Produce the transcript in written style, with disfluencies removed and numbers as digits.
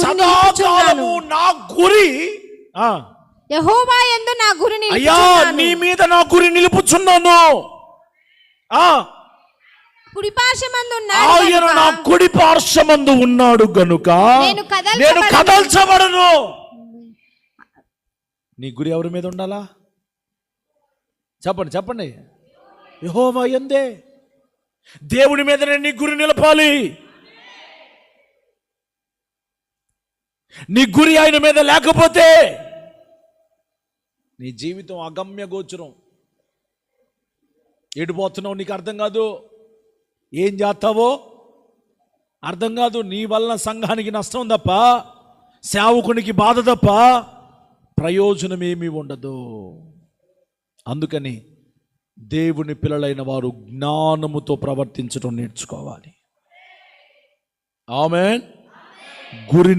సదాకాలము నా గురి యెహోవా యందు నా గురి అయ్యా నీ మీద నా గురి నిలుపుచున్నాను. కుడి పార్శ్వమందు ఆయన నా కుడి పార్శ్వమందు ఉన్నాడు గనుక నేను కదల్చబడను. నీ గురి ఎవరి మీద ఉండాలా? చెప్పండి చెప్పండి. యెహోవా యందే, దేవుని మీదనే నీ గురి నిలపాలి. నీ గురి ఆయన మీద లేకపోతే నీ జీవితం అగమ్య గోచరం. ఎడిపోతున్నావు నీకు అర్థం కాదు, ఏం చేస్తావో అర్థం కాదు. నీ వలన సంఘానికి నష్టం తప్ప, సేవకునికి బాధ తప్ప ప్రయోజనం ఏమీ ఉండదు. అందుకని దేవుని పిల్లలైన వారు జ్ఞానముతో ప్రవర్తించడం నేర్చుకోవాలి. ఆమేన్. గురిని